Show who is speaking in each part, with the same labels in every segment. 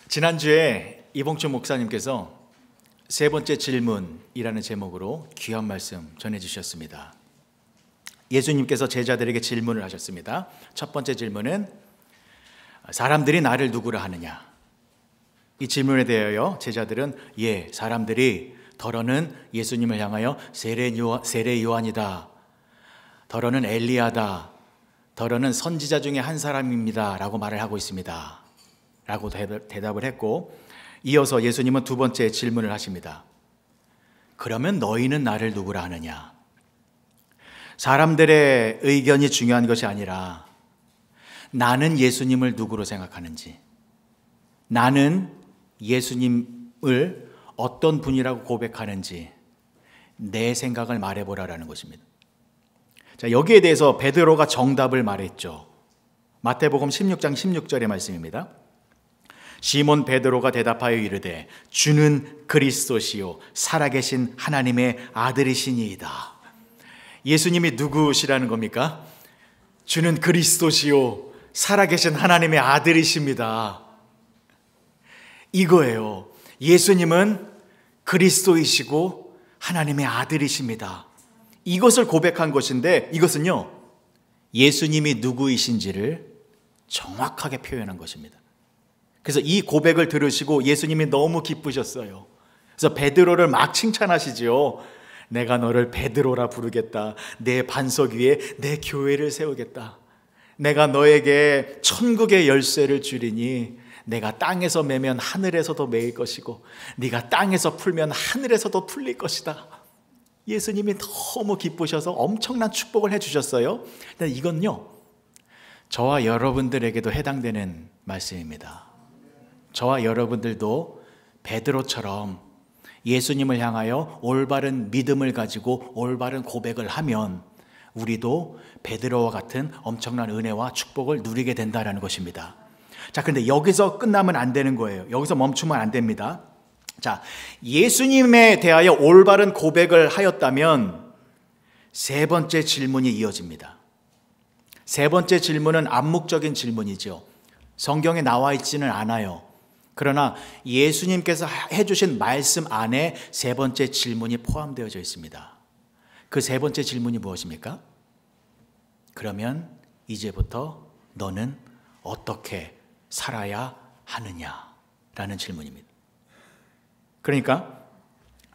Speaker 1: 지난주에 이봉춘 목사님께서 세 번째 질문이라는 제목으로 귀한 말씀 전해주셨습니다. 예수님께서 제자들에게 질문을 하셨습니다. 첫 번째 질문은 사람들이 나를 누구라 하느냐? 이 질문에 대하여 제자들은 사람들이 더러는 예수님을 향하여 세례 요한이다, 더러는 엘리야다, 더러는 선지자 중에 한 사람입니다 라고 말을 하고 있습니다 라고 대답을 했고, 이어서 예수님은 두 번째 질문을 하십니다. 그러면 너희는 나를 누구라 하느냐? 사람들의 의견이 중요한 것이 아니라 나는 예수님을 누구로 생각하는지, 나는 예수님을 어떤 분이라고 고백하는지 내 생각을 말해보라라는 것입니다. 자, 여기에 대해서 베드로가 정답을 말했죠. 마태복음 16장 16절의 말씀입니다. 시몬 베드로가 대답하여 이르되 주는 그리스도시요 살아계신 하나님의 아들이시니이다. 예수님이 누구시라는 겁니까? 주는 그리스도시요 살아계신 하나님의 아들이십니다. 이거예요. 예수님은 그리스도이시고 하나님의 아들이십니다. 이것을 고백한 것인데, 이것은요 예수님이 누구이신지를 정확하게 표현한 것입니다. 그래서 이 고백을 들으시고 예수님이 너무 기쁘셨어요. 그래서 베드로를 막 칭찬하시지요. 내가 너를 베드로라 부르겠다. 내 반석 위에 내 교회를 세우겠다. 내가 너에게 천국의 열쇠를 주리니 내가 땅에서 매면 하늘에서도 매일 것이고 네가 땅에서 풀면 하늘에서도 풀릴 것이다. 예수님이 너무 기쁘셔서 엄청난 축복을 해주셨어요. 근데 이건요 저와 여러분들에게도 해당되는 말씀입니다. 저와 여러분들도 베드로처럼 예수님을 향하여 올바른 믿음을 가지고 올바른 고백을 하면 우리도 베드로와 같은 엄청난 은혜와 축복을 누리게 된다는 것입니다. 자, 그런데 여기서 끝나면 안 되는 거예요. 여기서 멈추면 안 됩니다. 자, 예수님에 대하여 올바른 고백을 하였다면 세 번째 질문이 이어집니다. 세 번째 질문은 암묵적인 질문이죠. 성경에 나와 있지는 않아요. 그러나 예수님께서 해주신 말씀 안에 세 번째 질문이 포함되어져 있습니다. 그 세 번째 질문이 무엇입니까? 그러면 이제부터 너는 어떻게 살아야 하느냐라는 질문입니다. 그러니까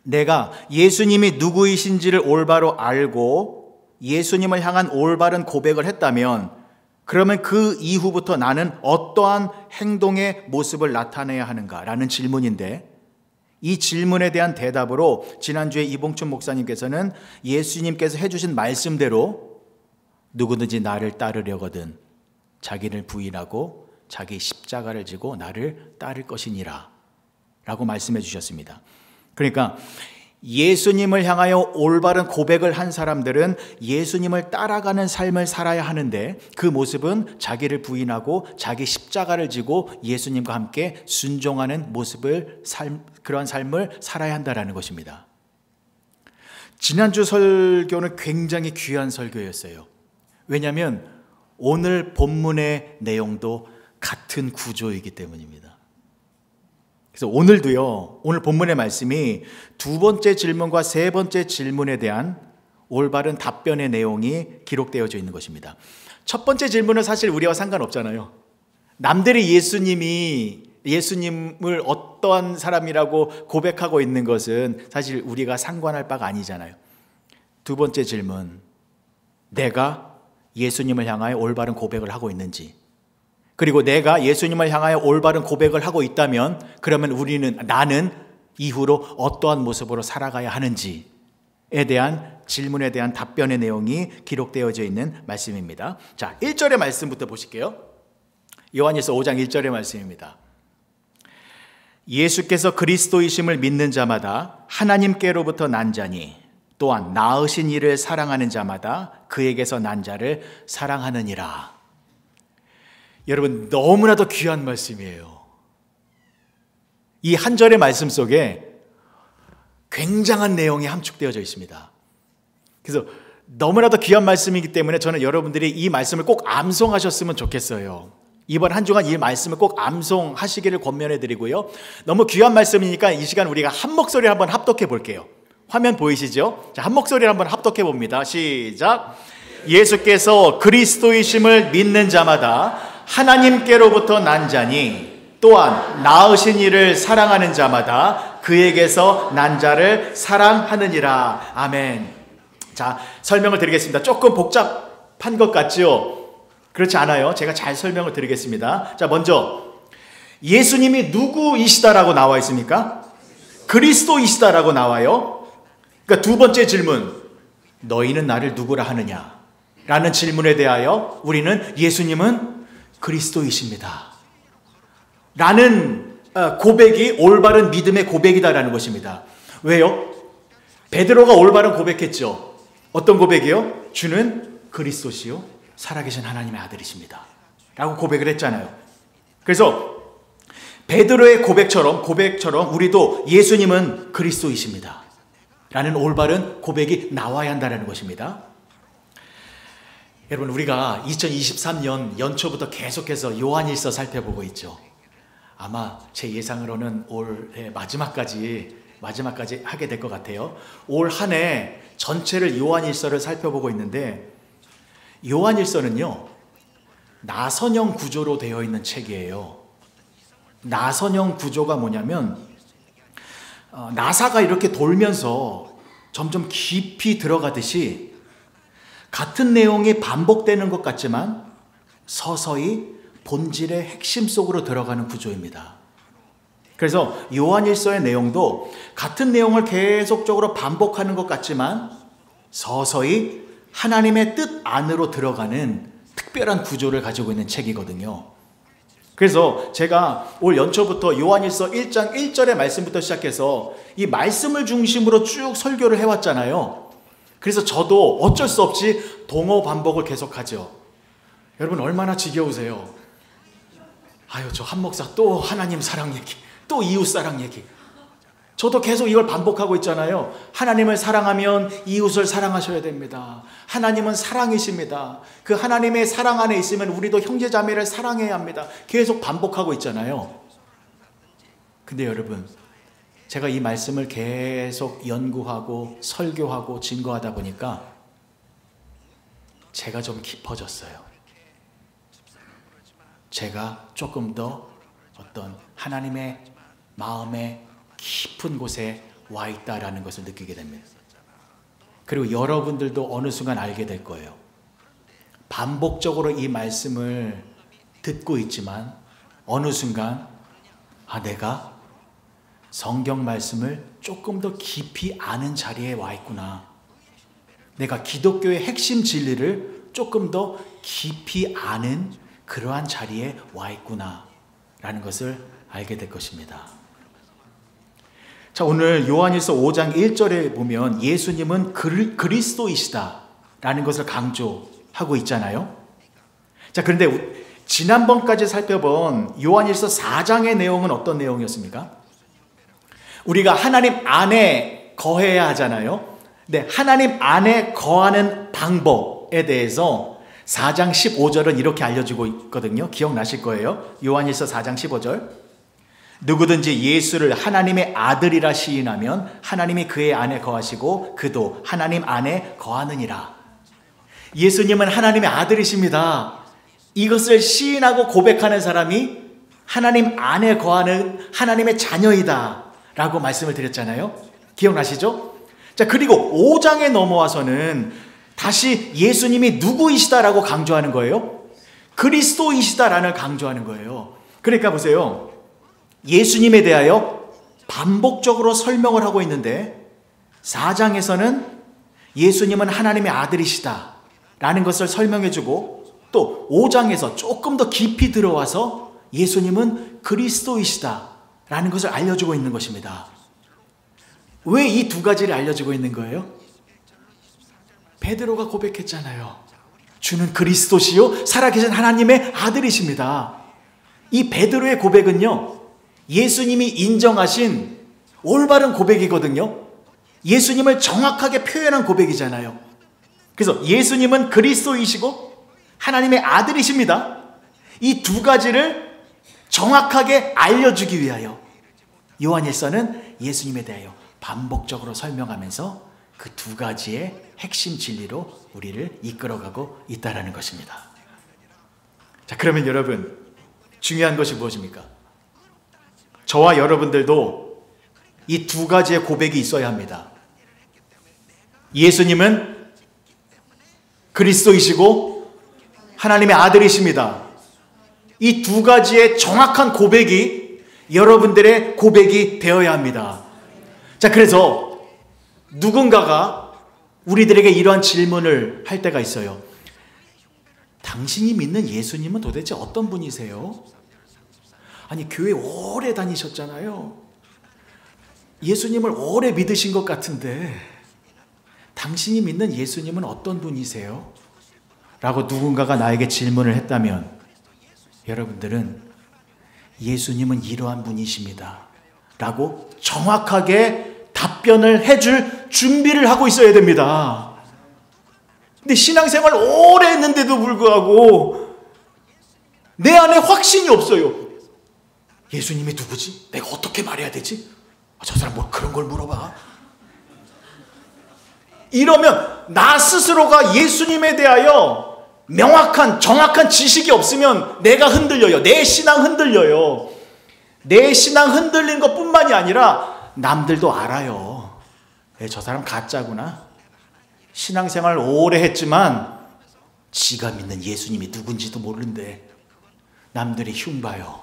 Speaker 1: 내가 예수님이 누구이신지를 올바로 알고 예수님을 향한 올바른 고백을 했다면, 그러면 그 이후부터 나는 어떠한 행동의 모습을 나타내야 하는가라는 질문인데, 이 질문에 대한 대답으로 지난주에 이봉춘 목사님께서는 예수님께서 해주신 말씀대로 누구든지 나를 따르려거든 자기를 부인하고 자기 십자가를 지고 나를 따를 것이니라 라고 말씀해 주셨습니다. 그러니까 예수님을 향하여 올바른 고백을 한 사람들은 예수님을 따라가는 삶을 살아야 하는데, 그 모습은 자기를 부인하고 자기 십자가를 지고 예수님과 함께 순종하는 그러한 삶을 살아야 한다는 것입니다. 지난주 설교는 굉장히 귀한 설교였어요. 왜냐하면 오늘 본문의 내용도 같은 구조이기 때문입니다. 그래서 오늘도요, 오늘 본문의 말씀이 두 번째 질문과 세 번째 질문에 대한 올바른 답변의 내용이 기록되어져 있는 것입니다. 첫 번째 질문은 사실 우리와 상관없잖아요. 남들이 예수님을 어떠한 사람이라고 고백하고 있는 것은 사실 우리가 상관할 바가 아니잖아요. 두 번째 질문, 내가 예수님을 향하여 올바른 고백을 하고 있는지, 그리고 내가 예수님을 향하여 올바른 고백을 하고 있다면 그러면 나는 이후로 어떠한 모습으로 살아가야 하는지에 대한 질문에 대한 답변의 내용이 기록되어져 있는 말씀입니다. 자, 1절의 말씀부터 보실게요. 요한일서 5장 1절의 말씀입니다. 예수께서 그리스도이심을 믿는 자마다 하나님께로부터 난 자니 또한 낳으신 이를 사랑하는 자마다 그에게서 난 자를 사랑하느니라. 여러분, 너무나도 귀한 말씀이에요. 이 한 절의 말씀 속에 굉장한 내용이 함축되어져 있습니다. 그래서 너무나도 귀한 말씀이기 때문에 저는 여러분들이 이 말씀을 꼭 암송하셨으면 좋겠어요. 이번 한 주간 이 말씀을 꼭 암송하시기를 권면해 드리고요. 너무 귀한 말씀이니까 이 시간 우리가 한 목소리 한번 합독해 볼게요. 화면 보이시죠? 자, 한 목소리를 한번 합독해 봅니다. 시작. 예수께서 그리스도이심을 믿는 자마다 하나님께로부터 난 자니 또한 낳으신 이를 사랑하는 자마다 그에게서 난 자를 사랑하느니라. 아멘. 자, 설명을 드리겠습니다. 조금 복잡한 것 같죠? 그렇지 않아요. 제가 잘 설명을 드리겠습니다. 자, 먼저 예수님이 누구이시다라고 나와 있습니까? 그리스도이시다라고 나와요. 그러니까 두 번째 질문, 너희는 나를 누구라 하느냐? 라는 질문에 대하여 우리는 예수님은 그리스도이십니다 라는 고백이 올바른 믿음의 고백이다라는 것입니다. 왜요? 베드로가 올바른 고백했죠. 어떤 고백이요? 주는 그리스도시요 살아계신 하나님의 아들이십니다 라고 고백을 했잖아요. 그래서 베드로의 고백처럼 우리도 예수님은 그리스도이십니다 라는 올바른 고백이 나와야 한다는 것입니다. 여러분, 우리가 2023년 연초부터 계속해서 요한일서 살펴보고 있죠. 아마 제 예상으로는 올해 마지막까지 하게 될 것 같아요. 올 한 해 전체를 요한일서를 살펴보고 있는데, 요한일서는요 나선형 구조로 되어 있는 책이에요. 나선형 구조가 뭐냐면 나사가 이렇게 돌면서 점점 깊이 들어가듯이 같은 내용이 반복되는 것 같지만 서서히 본질의 핵심 속으로 들어가는 구조입니다. 그래서 요한일서의 내용도 같은 내용을 계속적으로 반복하는 것 같지만 서서히 하나님의 뜻 안으로 들어가는 특별한 구조를 가지고 있는 책이거든요. 그래서 제가 올 연초부터 요한일서 1장 1절의 말씀부터 시작해서 이 말씀을 중심으로 쭉 설교를 해왔잖아요. 그래서 저도 어쩔 수 없이 동어 반복을 계속하죠. 여러분, 얼마나 지겨우세요? 아유, 저 한 목사 또 하나님 사랑 얘기, 또 이웃 사랑 얘기. 저도 계속 이걸 반복하고 있잖아요. 하나님을 사랑하면 이웃을 사랑하셔야 됩니다. 하나님은 사랑이십니다. 그 하나님의 사랑 안에 있으면 우리도 형제자매를 사랑해야 합니다. 계속 반복하고 있잖아요. 근데 여러분, 제가 이 말씀을 계속 연구하고 설교하고 증거하다 보니까 제가 좀 깊어졌어요. 제가 조금 더 어떤 하나님의 마음에 깊은 곳에 와 있다라는 것을 느끼게 됩니다. 그리고 여러분들도 어느 순간 알게 될 거예요. 반복적으로 이 말씀을 듣고 있지만 어느 순간 내가 성경 말씀을 조금 더 깊이 아는 자리에 와 있구나. 내가 기독교의 핵심 진리를 조금 더 깊이 아는 그러한 자리에 와 있구나 라는 것을 알게 될 것입니다. 자, 오늘 요한일서 5장 1절에 보면 예수님은 그리스도이시다 라는 것을 강조하고 있잖아요. 자, 그런데 지난번까지 살펴본 요한일서 4장의 내용은 어떤 내용이었습니까? 우리가 하나님 안에 거해야 하잖아요. 네, 하나님 안에 거하는 방법에 대해서 4장 15절은 이렇게 알려주고 있거든요. 기억나실 거예요. 요한일서 4장 15절. 누구든지 예수를 하나님의 아들이라 시인하면 하나님이 그의 안에 거하시고 그도 하나님 안에 거하느니라. 예수님은 하나님의 아들이십니다. 이것을 시인하고 고백하는 사람이 하나님 안에 거하는 하나님의 자녀이다 라고 말씀을 드렸잖아요. 기억나시죠? 자, 그리고 5장에 넘어와서는 다시 예수님이 누구이시다라고 강조하는 거예요. 그리스도이시다라는 강조하는 거예요. 그러니까 보세요. 예수님에 대하여 반복적으로 설명을 하고 있는데 4장에서는 예수님은 하나님의 아들이시다 라는 것을 설명해주고 또 5장에서 조금 더 깊이 들어와서 예수님은 그리스도이시다 라는 것을 알려주고 있는 것입니다. 왜 이 두 가지를 알려주고 있는 거예요? 베드로가 고백했잖아요. 주는 그리스도시요 살아계신 하나님의 아들이십니다. 이 베드로의 고백은요, 예수님이 인정하신 올바른 고백이거든요. 예수님을 정확하게 표현한 고백이잖아요. 그래서 예수님은 그리스도이시고 하나님의 아들이십니다. 이 두 가지를 정확하게 알려주기 위하여 요한일서는 예수님에 대하여 반복적으로 설명하면서 그 두 가지의 핵심 진리로 우리를 이끌어가고 있다는 것입니다. 자, 그러면 여러분, 중요한 것이 무엇입니까? 저와 여러분들도 이 두 가지의 고백이 있어야 합니다. 예수님은 그리스도이시고 하나님의 아들이십니다. 이 두 가지의 정확한 고백이 여러분들의 고백이 되어야 합니다. 자, 그래서 누군가가 우리들에게 이러한 질문을 할 때가 있어요. 당신이 믿는 예수님은 도대체 어떤 분이세요? 아니, 교회 오래 다니셨잖아요. 예수님을 오래 믿으신 것 같은데 당신이 믿는 예수님은 어떤 분이세요? 라고 누군가가 나에게 질문을 했다면 여러분들은 예수님은 이러한 분이십니다 라고 정확하게 답변을 해줄 준비를 하고 있어야 됩니다. 근데 신앙생활 오래 했는데도 불구하고 내 안에 확신이 없어요. 예수님이 누구지? 내가 어떻게 말해야 되지? 저 사람 뭐 그런 걸 물어봐. 이러면 나 스스로가 예수님에 대하여 명확한 정확한 지식이 없으면 내가 흔들려요. 내 신앙 흔들려요. 내 신앙 흔들린 것뿐만이 아니라 남들도 알아요. 저 사람 가짜구나. 신앙생활 오래 했지만 지가 믿는 예수님이 누군지도 모르는데 남들이 흉봐요.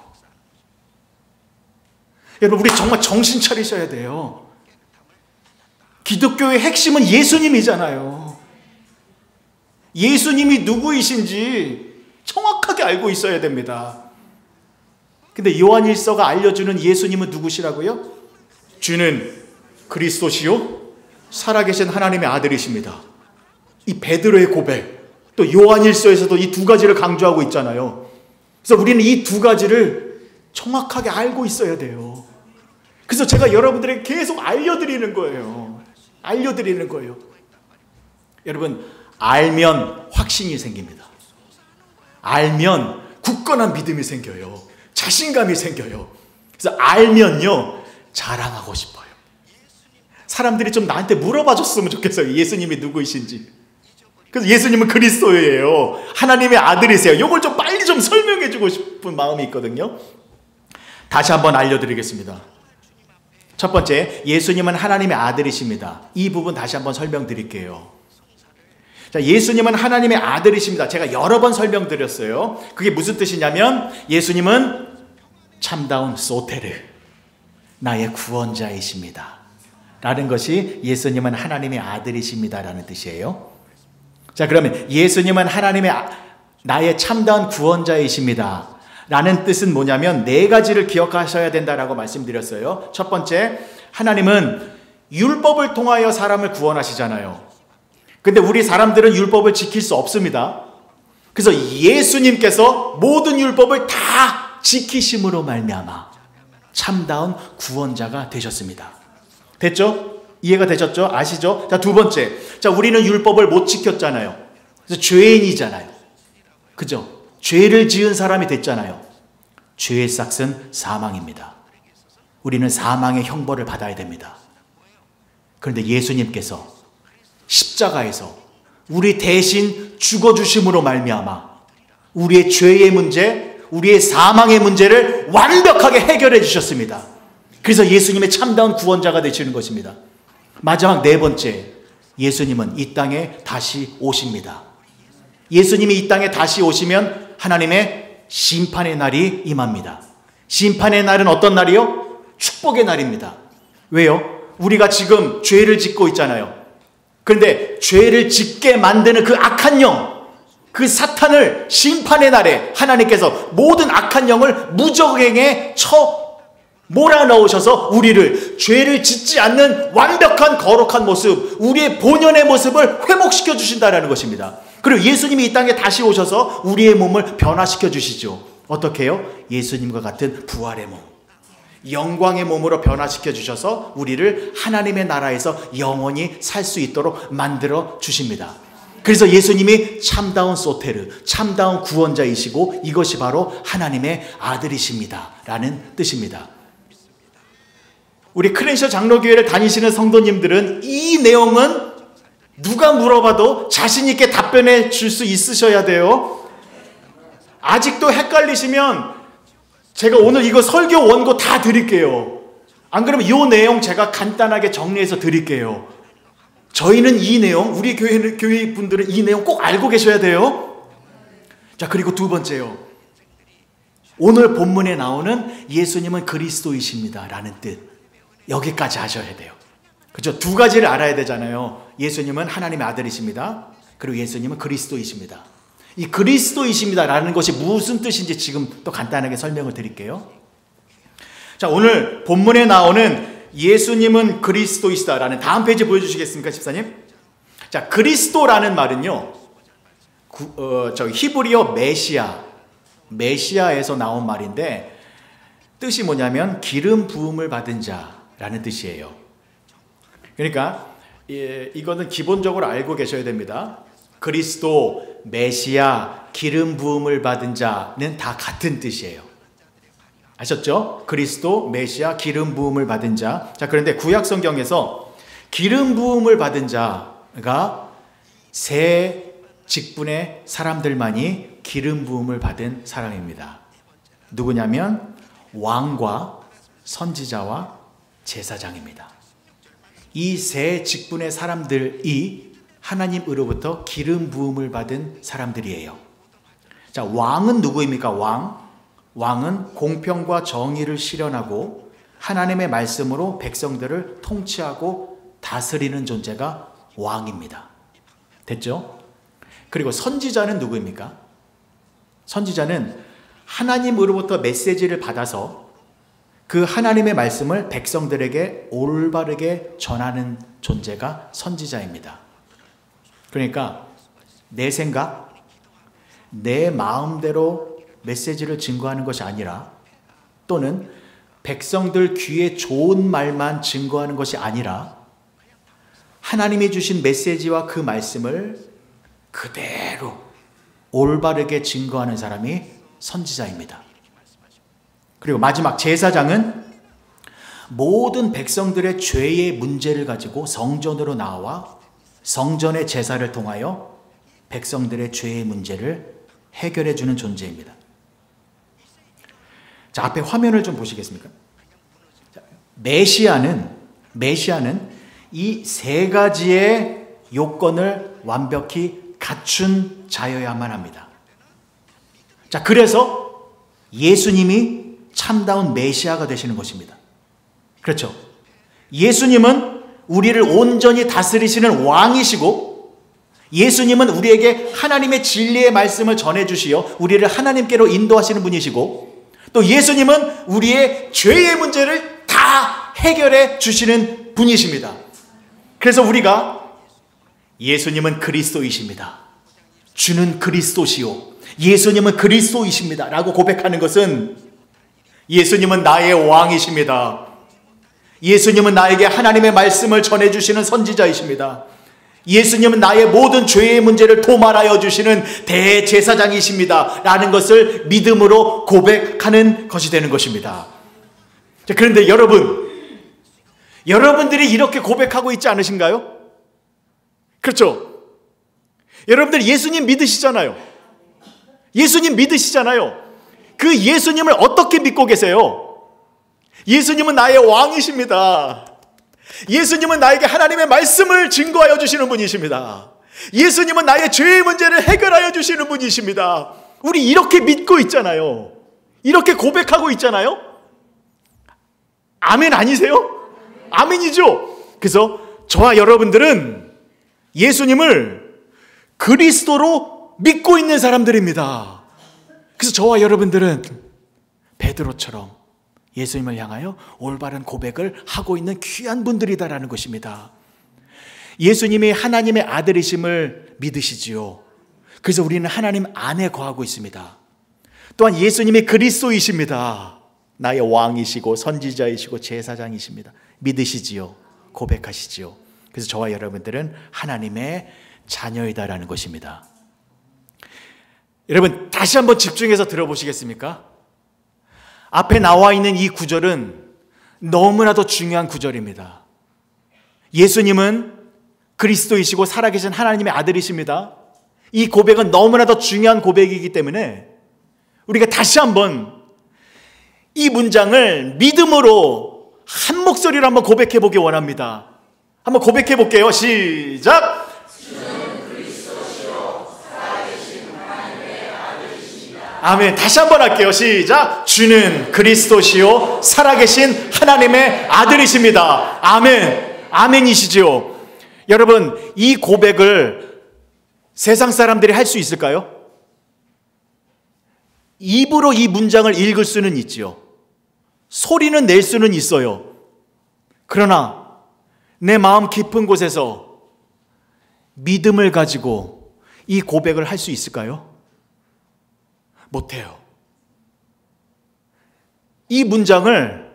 Speaker 1: 여러분, 우리 정말 정신 차리셔야 돼요. 기독교의 핵심은 예수님이잖아요. 예수님이 누구이신지 정확하게 알고 있어야 됩니다. 근데 요한일서가 알려주는 예수님은 누구시라고요? 주는 그리스도시요 살아계신 하나님의 아들이십니다. 이 베드로의 고백, 또 요한일서에서도 이 두 가지를 강조하고 있잖아요. 그래서 우리는 이 두 가지를 정확하게 알고 있어야 돼요. 그래서 제가 여러분들에게 계속 알려드리는 거예요. 여러분, 알면 확신이 생깁니다. 알면 굳건한 믿음이 생겨요. 자신감이 생겨요. 그래서 알면요, 자랑하고 싶어요. 사람들이 좀 나한테 물어봐 줬으면 좋겠어요. 예수님이 누구이신지. 그래서 예수님은 그리스도예요. 하나님의 아들이세요. 이걸 좀 빨리 좀 설명해 주고 싶은 마음이 있거든요. 다시 한번 알려드리겠습니다. 첫 번째, 예수님은 하나님의 아들이십니다. 이 부분 다시 한번 설명드릴게요. 자, 예수님은 하나님의 아들이십니다. 제가 여러 번 설명드렸어요. 그게 무슨 뜻이냐면 예수님은 참다운 소테르, 나의 구원자이십니다 라는 것이 예수님은 하나님의 아들이십니다 라는 뜻이에요. 자, 그러면 예수님은 나의 참다운 구원자이십니다 라는 뜻은 뭐냐면 네 가지를 기억하셔야 된다라고 말씀드렸어요. 첫 번째, 하나님은 율법을 통하여 사람을 구원하시잖아요. 근데 우리 사람들은 율법을 지킬 수 없습니다. 그래서 예수님께서 모든 율법을 다 지키심으로 말미암아 참다운 구원자가 되셨습니다. 됐죠? 이해가 되셨죠? 아시죠? 자, 두 번째. 자, 우리는 율법을 못 지켰잖아요. 그래서 죄인이잖아요. 그죠? 죄를 지은 사람이 됐잖아요. 죄의 삭은 사망입니다. 우리는 사망의 형벌을 받아야 됩니다. 그런데 예수님께서 십자가에서 우리 대신 죽어주심으로 말미암아 우리의 죄의 문제, 우리의 사망의 문제를 완벽하게 해결해 주셨습니다. 그래서 예수님의 참다운 구원자가 되시는 것입니다. 마지막 네 번째, 예수님은 이 땅에 다시 오십니다. 예수님이 이 땅에 다시 오시면 하나님의 심판의 날이 임합니다. 심판의 날은 어떤 날이요? 축복의 날입니다. 왜요? 우리가 지금 죄를 짓고 있잖아요. 그런데 죄를 짓게 만드는 그 악한 영, 그 사탄을 심판의 날에 하나님께서 모든 악한 영을 무적행에 몰아넣으셔서 우리를 죄를 짓지 않는 완벽한 거룩한 모습, 우리의 본연의 모습을 회복시켜 주신다는 것입니다. 그리고 예수님이 이 땅에 다시 오셔서 우리의 몸을 변화시켜 주시죠. 어떻게 해요? 예수님과 같은 부활의 몸, 영광의 몸으로 변화시켜 주셔서 우리를 하나님의 나라에서 영원히 살 수 있도록 만들어 주십니다. 그래서 예수님이 참다운 소테르, 참다운 구원자이시고 이것이 바로 하나님의 아들이십니다 라는 뜻입니다. 우리 크랜셔 장로교회를 다니시는 성도님들은 이 내용은 누가 물어봐도 자신 있게 답변해 줄 수 있으셔야 돼요. 아직도 헷갈리시면 제가 오늘 이거 설교 원고 다 드릴게요. 안 그러면 이 내용 제가 간단하게 정리해서 드릴게요. 저희는 이 내용, 우리 교회 분들은 이 내용 꼭 알고 계셔야 돼요. 자, 그리고 두 번째요. 오늘 본문에 나오는 예수님은 그리스도이십니다 라는 뜻. 여기까지 하셔야 돼요. 그렇죠? 두 가지를 알아야 되잖아요. 예수님은 하나님의 아들이십니다. 그리고 예수님은 그리스도이십니다. 이 그리스도이십니다 라는 것이 무슨 뜻인지 지금 또 간단하게 설명을 드릴게요. 자, 오늘 본문에 나오는 예수님은 그리스도이시다라는 다음 페이지 보여주시겠습니까, 집사님? 자, 그리스도라는 말은요, 히브리어 메시아에서 나온 말인데 뜻이 뭐냐면 기름 부음을 받은 자라는 뜻이에요. 그러니까 이거는 기본적으로 알고 계셔야 됩니다. 그리스도, 메시아, 기름 부음을 받은 자는 다 같은 뜻이에요. 아셨죠? 그리스도, 메시아, 기름 부음을 받은 자. 자, 그런데 구약 성경에서 기름 부음을 받은 자가 세 직분의 사람들만이 기름 부음을 받은 사람입니다. 누구냐면 왕과 선지자와 제사장입니다. 이 세 직분의 사람들이 하나님으로부터 기름 부음을 받은 사람들이에요. 자, 왕은 누구입니까? 왕은 공평과 정의를 실현하고 하나님의 말씀으로 백성들을 통치하고 다스리는 존재가 왕입니다. 됐죠? 그리고 선지자는 누구입니까? 선지자는 하나님으로부터 메시지를 받아서 그 하나님의 말씀을 백성들에게 올바르게 전하는 존재가 선지자입니다. 그러니까 내 생각, 내 마음대로 메시지를 증거하는 것이 아니라, 또는 백성들 귀에 좋은 말만 증거하는 것이 아니라 하나님이 주신 메시지와 그 말씀을 그대로 올바르게 증거하는 사람이 선지자입니다. 그리고 마지막 제사장은 모든 백성들의 죄의 문제를 가지고 성전으로 나와 성전의 제사를 통하여 백성들의 죄의 문제를 해결해 주는 존재입니다. 자, 앞에 화면을 좀 보시겠습니까? 메시아는 이 세 가지의 요건을 완벽히 갖춘 자여야만 합니다. 자, 그래서 예수님이 참다운 메시아가 되시는 것입니다. 그렇죠? 예수님은 우리를 온전히 다스리시는 왕이시고, 예수님은 우리에게 하나님의 진리의 말씀을 전해주시어 우리를 하나님께로 인도하시는 분이시고, 또 예수님은 우리의 죄의 문제를 다 해결해 주시는 분이십니다. 그래서 우리가 예수님은 그리스도이십니다, 주는 그리스도시요, 예수님은 그리스도이십니다 라고 고백하는 것은 예수님은 나의 왕이십니다, 예수님은 나에게 하나님의 말씀을 전해주시는 선지자이십니다, 예수님은 나의 모든 죄의 문제를 도말하여 주시는 대제사장이십니다 라는 것을 믿음으로 고백하는 것이 되는 것입니다. 자, 그런데 여러분들이 이렇게 고백하고 있지 않으신가요? 그렇죠? 여러분들 예수님 믿으시잖아요. 예수님 믿으시잖아요. 그 예수님을 어떻게 믿고 계세요? 예수님은 나의 왕이십니다. 예수님은 나에게 하나님의 말씀을 증거하여 주시는 분이십니다. 예수님은 나의 죄의 문제를 해결하여 주시는 분이십니다. 우리 이렇게 믿고 있잖아요. 이렇게 고백하고 있잖아요. 아멘 아니세요? 아멘이죠. 그래서 저와 여러분들은 예수님을 그리스도로 믿고 있는 사람들입니다. 그래서 저와 여러분들은 베드로처럼 예수님을 향하여 올바른 고백을 하고 있는 귀한 분들이다라는 것입니다. 예수님이 하나님의 아들이심을 믿으시지요. 그래서 우리는 하나님 안에 거하고 있습니다. 또한 예수님이 그리스도이십니다. 나의 왕이시고 선지자이시고 제사장이십니다. 믿으시지요. 고백하시지요. 그래서 저와 여러분들은 하나님의 자녀이다라는 것입니다. 여러분, 다시 한번 집중해서 들어보시겠습니까? 앞에 나와 있는 이 구절은 너무나도 중요한 구절입니다. 예수님은 그리스도이시고 살아계신 하나님의 아들이십니다. 이 고백은 너무나도 중요한 고백이기 때문에 우리가 다시 한번 이 문장을 믿음으로 한 목소리로 한번 고백해 보기 원합니다. 한번 고백해 볼게요. 시작! 아멘. 다시 한번 할게요. 시작. 주는 그리스도시요 살아계신 하나님의 아들이십니다. 아멘. 아멘이시죠. 여러분, 이 고백을 세상 사람들이 할 수 있을까요? 입으로 이 문장을 읽을 수는 있지요. 소리는 낼 수는 있어요. 그러나 내 마음 깊은 곳에서 믿음을 가지고 이 고백을 할 수 있을까요? 못해요. 이 문장을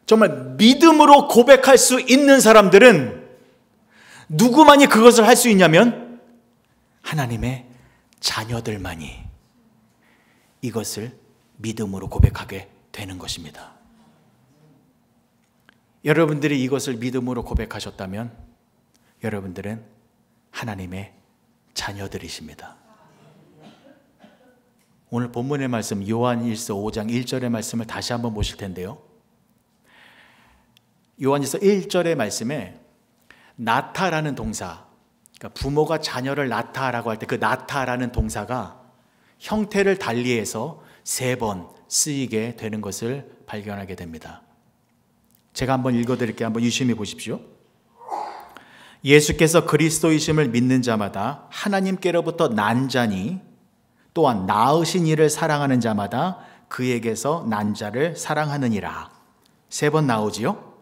Speaker 1: 정말 믿음으로 고백할 수 있는 사람들은 누구만이 그것을 할 수 있냐면 하나님의 자녀들만이 이것을 믿음으로 고백하게 되는 것입니다. 여러분들이 이것을 믿음으로 고백하셨다면 여러분들은 하나님의 자녀들이십니다. 오늘 본문의 말씀 요한일서 5장 1절의 말씀을 다시 한번 보실 텐데요. 요한일서 1절의 말씀에 낳다라는 동사, 그러니까 부모가 자녀를 낳다라고 할 때 그 낳다라는 동사가 형태를 달리해서 3번 쓰이게 되는 것을 발견하게 됩니다. 제가 한번 읽어드릴게요. 한번 유심히 보십시오. 예수께서 그리스도이심을 믿는 자마다 하나님께로부터 난 자니 또한 낳으신 이를 사랑하는 자마다 그에게서 난 자를 사랑하느니라. 3번 나오지요?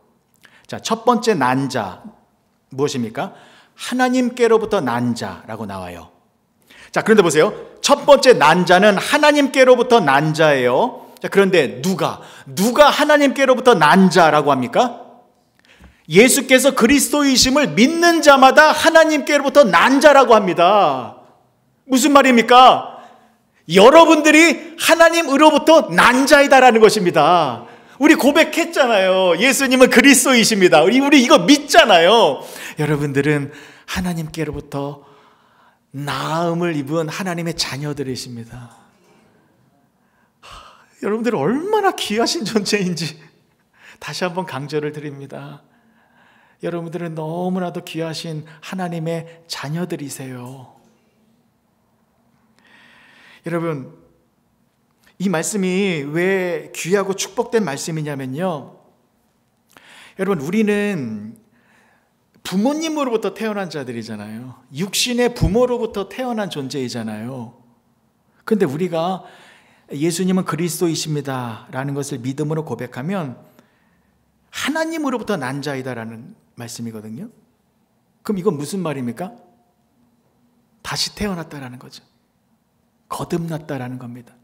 Speaker 1: 자, 첫 번째 난 자 무엇입니까? 하나님께로부터 난 자라고 나와요. 자, 그런데 보세요. 첫 번째 난 자는 하나님께로부터 난 자예요. 자, 그런데 누가 하나님께로부터 난 자라고 합니까? 예수께서 그리스도이심을 믿는 자마다 하나님께로부터 난 자라고 합니다. 무슨 말입니까? 여러분들이 하나님으로부터 난 자이다라는 것입니다. 우리 고백했잖아요. 예수님은 그리스도이십니다. 우리 이거 믿잖아요. 여러분들은 하나님께로부터 낳음을 입은 하나님의 자녀들이십니다. 여러분들은 얼마나 귀하신 존재인지 다시 한번 강조를 드립니다. 여러분들은 너무나도 귀하신 하나님의 자녀들이세요. 여러분, 이 말씀이 왜 귀하고 축복된 말씀이냐면요, 여러분, 우리는 부모님으로부터 태어난 자들이잖아요. 육신의 부모로부터 태어난 존재이잖아요. 그런데 우리가 예수님은 그리스도이십니다 라는 것을 믿음으로 고백하면 하나님으로부터 난 자이다라는 말씀이거든요. 그럼 이건 무슨 말입니까? 다시 태어났다라는 거죠. 거듭났다라는 겁니다.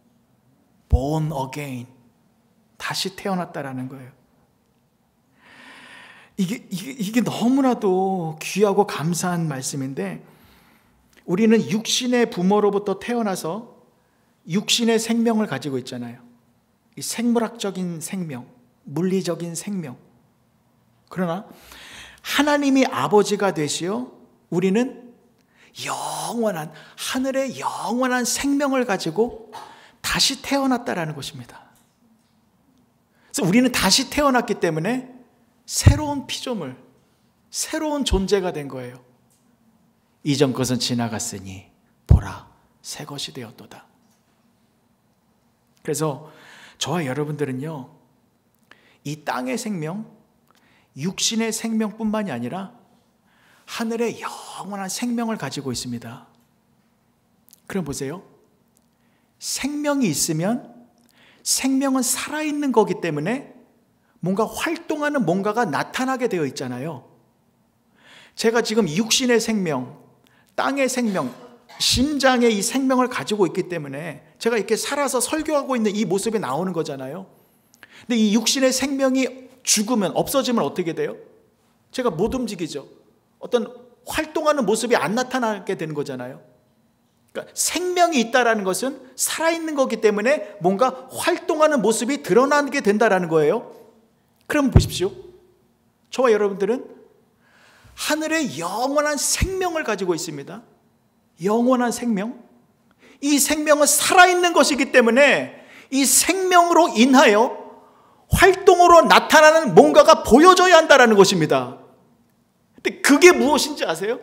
Speaker 1: Born again. 다시 태어났다라는 거예요. 이게 너무나도 귀하고 감사한 말씀인데, 우리는 육신의 부모로부터 태어나서 육신의 생명을 가지고 있잖아요. 이 생물학적인 생명, 물리적인 생명. 그러나 하나님이 아버지가 되시어 우리는 영원한, 하늘의 영원한 생명을 가지고 다시 태어났다라는 것입니다. 그래서 우리는 다시 태어났기 때문에 새로운 피조물, 새로운 존재가 된 거예요. 이전 것은 지나갔으니 보라, 새 것이 되었도다. 그래서 저와 여러분들은요, 이 땅의 생명, 육신의 생명뿐만이 아니라 하늘의 영원한 생명을 가지고 있습니다. 그럼 보세요. 생명이 있으면 생명은 살아있는 거기 때문에 뭔가 활동하는 뭔가가 나타나게 되어 있잖아요. 제가 지금 육신의 생명, 땅의 생명, 심장의 이 생명을 가지고 있기 때문에 제가 이렇게 살아서 설교하고 있는 이 모습이 나오는 거잖아요. 근데 이 육신의 생명이 죽으면, 없어지면 어떻게 돼요? 제가 못 움직이죠. 어떤 활동하는 모습이 안 나타나게 되는 거잖아요. 그러니까 생명이 있다라는 것은 살아있는 거기 때문에 뭔가 활동하는 모습이 드러나게 된다라는 거예요. 그럼 보십시오. 저와 여러분들은 하늘의 영원한 생명을 가지고 있습니다. 영원한 생명. 이 생명은 살아있는 것이기 때문에 이 생명으로 인하여 활동으로 나타나는 뭔가가 보여져야 한다는 것입니다. 근데 그게 무엇인지 아세요?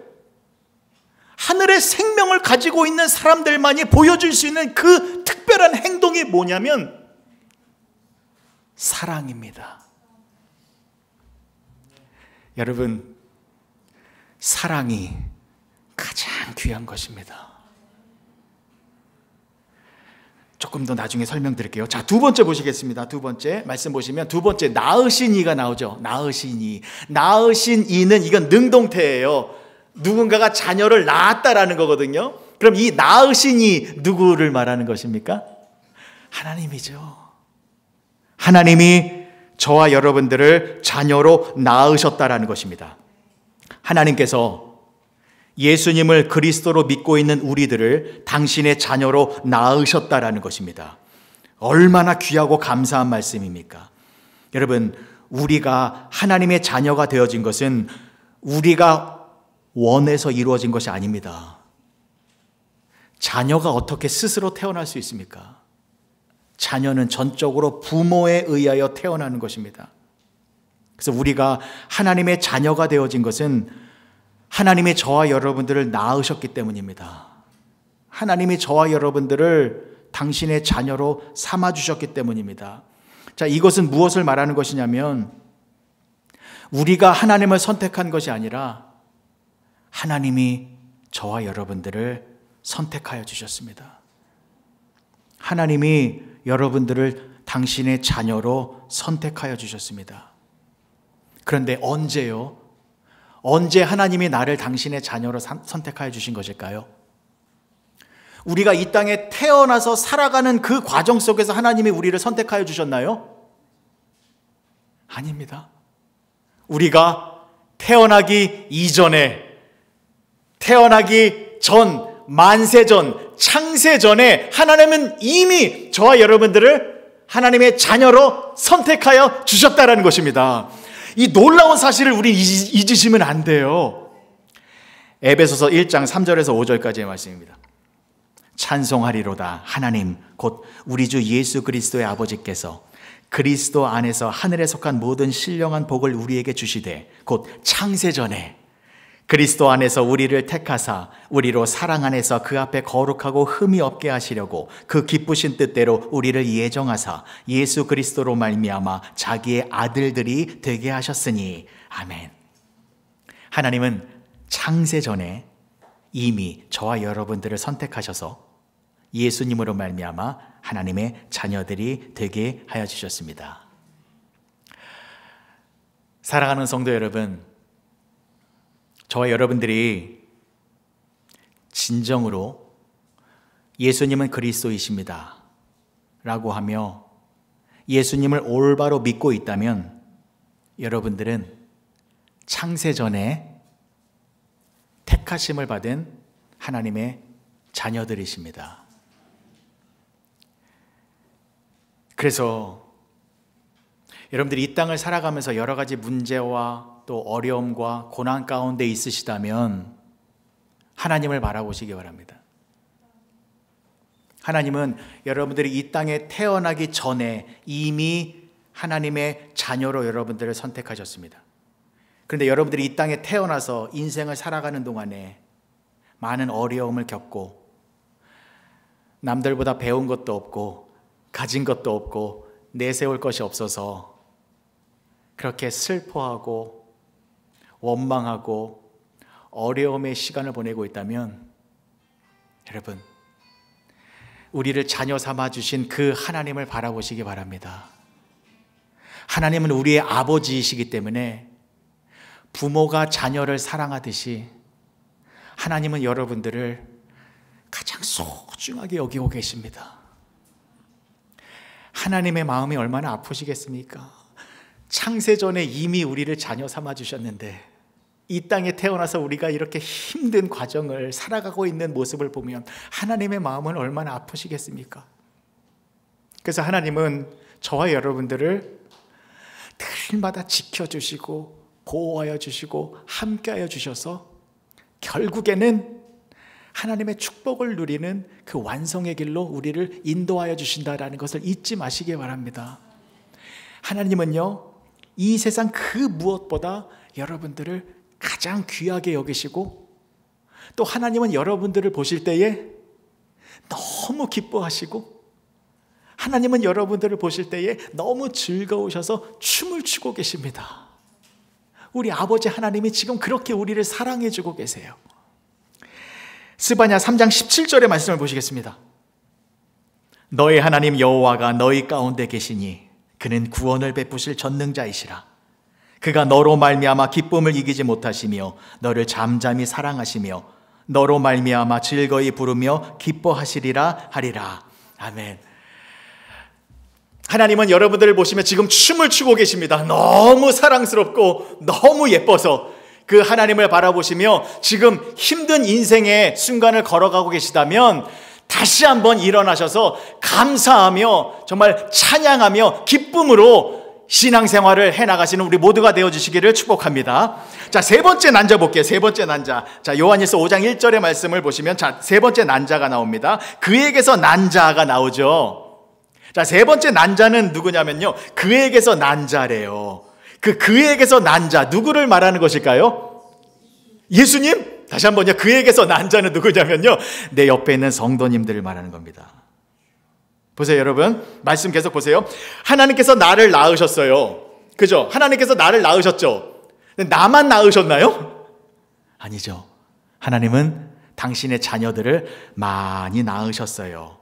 Speaker 1: 하늘의 생명을 가지고 있는 사람들만이 보여줄 수 있는 그 특별한 행동이 뭐냐면 사랑입니다. 여러분, 사랑이 가장 귀한 것입니다. 조금 더 나중에 설명드릴게요. 자, 두 번째 보시겠습니다. 두 번째 말씀 보시면 두 번째 낳으신 이가 나오죠. 낳으신 이. 낳으신 이는 이건 능동태예요. 누군가가 자녀를 낳았다라는 거거든요. 그럼 이 낳으신 이 누구를 말하는 것입니까? 하나님이죠. 하나님이 저와 여러분들을 자녀로 낳으셨다라는 것입니다. 하나님께서 예수님을 그리스도로 믿고 있는 우리들을 당신의 자녀로 낳으셨다라는 것입니다. 얼마나 귀하고 감사한 말씀입니까? 여러분, 우리가 하나님의 자녀가 되어진 것은 우리가 원해서 이루어진 것이 아닙니다. 자녀가 어떻게 스스로 태어날 수 있습니까? 자녀는 전적으로 부모에 의하여 태어나는 것입니다. 그래서 우리가 하나님의 자녀가 되어진 것은 하나님이 저와 여러분들을 낳으셨기 때문입니다. 하나님이 저와 여러분들을 당신의 자녀로 삼아주셨기 때문입니다. 자, 이것은 무엇을 말하는 것이냐면 우리가 하나님을 선택한 것이 아니라 하나님이 저와 여러분들을 선택하여 주셨습니다. 하나님이 여러분들을 당신의 자녀로 선택하여 주셨습니다. 그런데 언제요? 언제 하나님이 나를 당신의 자녀로 선택하여 주신 것일까요? 우리가 이 땅에 태어나서 살아가는 그 과정 속에서 하나님이 우리를 선택하여 주셨나요? 아닙니다. 우리가 태어나기 이전에, 태어나기 전, 만세 전, 창세 전에 하나님은 이미 저와 여러분들을 하나님의 자녀로 선택하여 주셨다는 것입니다. 이 놀라운 사실을 우리 잊으시면 안 돼요. 에베소서 1장 3절에서 5절까지의 말씀입니다. 찬송하리로다 하나님 곧 우리 주 예수 그리스도의 아버지께서 그리스도 안에서 하늘에 속한 모든 신령한 복을 우리에게 주시되 곧 창세전에 그리스도 안에서 우리를 택하사 우리로 사랑 안에서 그 앞에 거룩하고 흠이 없게 하시려고 그 기쁘신 뜻대로 우리를 예정하사 예수 그리스도로 말미암아 자기의 아들들이 되게 하셨으니 아멘. 하나님은 창세전에 이미 저와 여러분들을 선택하셔서 예수님으로 말미암아 하나님의 자녀들이 되게 하여 주셨습니다. 사랑하는 성도 여러분, 저와 여러분들이 진정으로 예수님은 그리스도이십니다 라고 하며 예수님을 올바로 믿고 있다면 여러분들은 창세전에 택하심을 받은 하나님의 자녀들이십니다. 그래서 여러분들이 이 땅을 살아가면서 여러 가지 문제와 또 어려움과 고난 가운데 있으시다면 하나님을 바라보시기 바랍니다. 하나님은 여러분들이 이 땅에 태어나기 전에 이미 하나님의 자녀로 여러분들을 선택하셨습니다. 그런데 여러분들이 이 땅에 태어나서 인생을 살아가는 동안에 많은 어려움을 겪고 남들보다 배운 것도 없고 가진 것도 없고 내세울 것이 없어서 그렇게 슬퍼하고 원망하고 어려움의 시간을 보내고 있다면 여러분, 우리를 자녀 삼아주신 그 하나님을 바라보시기 바랍니다. 하나님은 우리의 아버지이시기 때문에 부모가 자녀를 사랑하듯이 하나님은 여러분들을 가장 소중하게 여기고 계십니다. 하나님의 마음이 얼마나 아프시겠습니까? 창세전에 이미 우리를 자녀 삼아주셨는데 이 땅에 태어나서 우리가 이렇게 힘든 과정을 살아가고 있는 모습을 보면 하나님의 마음은 얼마나 아프시겠습니까? 그래서 하나님은 저와 여러분들을 날마다 지켜주시고 보호하여 주시고 함께하여 주셔서 결국에는 하나님의 축복을 누리는 그 완성의 길로 우리를 인도하여 주신다라는 것을 잊지 마시기 바랍니다. 하나님은요, 이 세상 그 무엇보다 여러분들을 가장 귀하게 여기시고, 또 하나님은 여러분들을 보실 때에 너무 기뻐하시고, 하나님은 여러분들을 보실 때에 너무 즐거우셔서 춤을 추고 계십니다. 우리 아버지 하나님이 지금 그렇게 우리를 사랑해 주고 계세요. 스바냐 3장 17절의 말씀을 보시겠습니다. 너의 하나님 여호와가 너희 가운데 계시니 그는 구원을 베푸실 전능자이시라. 그가 너로 말미암아 기쁨을 이기지 못하시며 너를 잠잠히 사랑하시며 너로 말미암아 즐거이 부르며 기뻐하시리라 하리라. 아멘. 하나님은 여러분들을 보시며 지금 춤을 추고 계십니다. 너무 사랑스럽고 너무 예뻐서 그 하나님을 바라보시며 지금 힘든 인생의 순간을 걸어가고 계시다면 다시 한번 일어나셔서 감사하며 정말 찬양하며 기쁨으로 신앙생활을 해나가시는 우리 모두가 되어주시기를 축복합니다. 자, 세 번째 난자 볼게요. 세 번째 난자. 자, 요한일서 5장 1절의 말씀을 보시면 자, 세 번째 난자가 나옵니다. 그에게서 난자가 나오죠. 자, 세 번째 난자는 누구냐면요, 그에게서 난자래요. 그에게서 난자, 누구를 말하는 것일까요? 예수님? 다시 한번요, 그에게서 난자는 누구냐면요, 내 옆에 있는 성도님들을 말하는 겁니다. 보세요, 여러분. 말씀 계속 보세요. 하나님께서 나를 낳으셨어요. 그죠? 하나님께서 나를 낳으셨죠. 근데 나만 낳으셨나요? 아니죠. 하나님은 당신의 자녀들을 많이 낳으셨어요.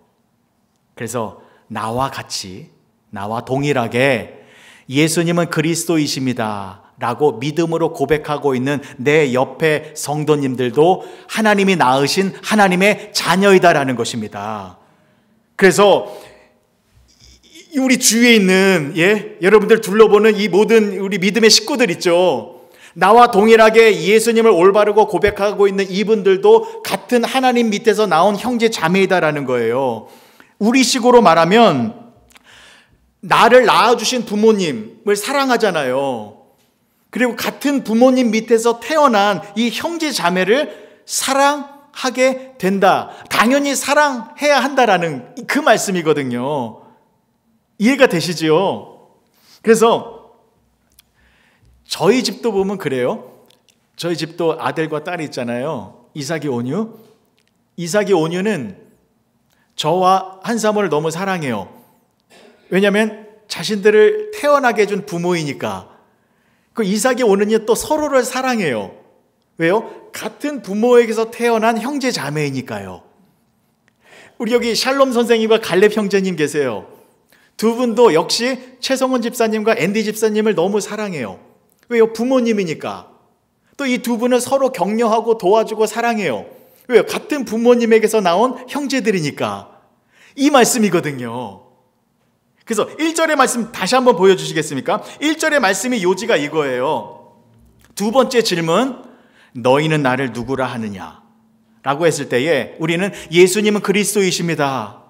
Speaker 1: 그래서 나와 같이, 나와 동일하게 예수님은 그리스도이십니다 라고 믿음으로 고백하고 있는 내 옆에 성도님들도 하나님이 낳으신 하나님의 자녀이다라는 것입니다. 그래서 우리 주위에 있는 여러분들 둘러보는 이 모든 우리 믿음의 식구들 있죠. 나와 동일하게 예수님을 올바르고 고백하고 있는 이분들도 같은 하나님 밑에서 나온 형제 자매이다라는 거예요. 우리식으로 말하면 나를 낳아주신 부모님을 사랑하잖아요. 그리고 같은 부모님 밑에서 태어난 이 형제 자매를 사랑하게 된다. 당연히 사랑해야 한다라는 그 말씀이거든요. 이해가 되시죠? 그래서 저희 집도 보면 그래요. 저희 집도 아들과 딸이 있잖아요. 이삭이 온유. 이삭이 온유는 저와 한사모를 너무 사랑해요. 왜냐하면 자신들을 태어나게 해준 부모이니까. 그 이삭이 오는이 또 서로를 사랑해요. 왜요? 같은 부모에게서 태어난 형제 자매이니까요. 우리 여기 샬롬 선생님과 갈렙 형제님 계세요. 두 분도 역시 최성원 집사님과 앤디 집사님을 너무 사랑해요. 왜요? 부모님이니까. 또 이 두 분은 서로 격려하고 도와주고 사랑해요. 왜요? 같은 부모님에게서 나온 형제들이니까. 이 말씀이거든요. 그래서 1절의 말씀 다시 한번 보여주시겠습니까? 1절의 말씀이 요지가 이거예요. 두 번째 질문, 너희는 나를 누구라 하느냐? 라고 했을 때에 우리는 예수님은 그리스도이십니다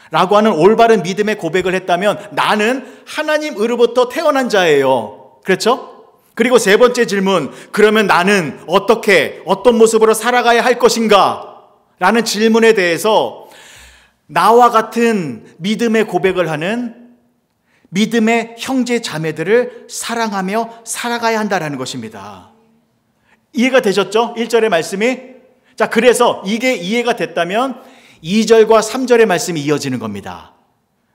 Speaker 1: 라고 하는 올바른 믿음의 고백을 했다면 나는 하나님으로부터 태어난 자예요. 그렇죠? 그리고 세 번째 질문, 그러면 나는 어떤 모습으로 살아가야 할 것인가? 라는 질문에 대해서 나와 같은 믿음의 고백을 하는 믿음의 형제 자매들을 사랑하며 살아가야 한다는 것입니다. 이해가 되셨죠? 1절의 말씀이. 자, 그래서 이게 이해가 됐다면 2절과 3절의 말씀이 이어지는 겁니다.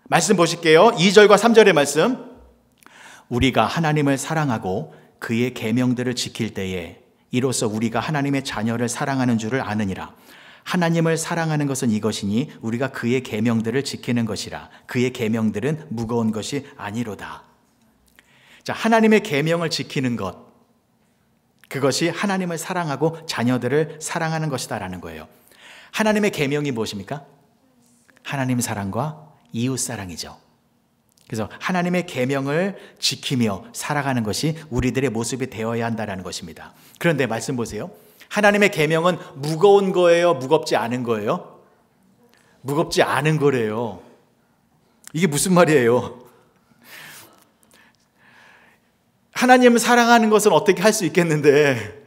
Speaker 1: 말씀 보실게요. 2절과 3절의 말씀. 우리가 하나님을 사랑하고 그의 계명들을 지킬 때에 이로써 우리가 하나님의 자녀를 사랑하는 줄을 아느니라. 하나님을 사랑하는 것은 이것이니 우리가 그의 계명들을 지키는 것이라. 그의 계명들은 무거운 것이 아니로다. 자, 하나님의 계명을 지키는 것, 그것이 하나님을 사랑하고 자녀들을 사랑하는 것이다라는 거예요. 하나님의 계명이 무엇입니까? 하나님 사랑과 이웃 사랑이죠. 그래서 하나님의 계명을 지키며 살아가는 것이 우리들의 모습이 되어야 한다는 것입니다. 그런데 말씀 보세요. 하나님의 계명은 무거운 거예요? 무겁지 않은 거예요? 무겁지 않은 거래요. 이게 무슨 말이에요? 하나님을 사랑하는 것은 어떻게 할 수 있겠는데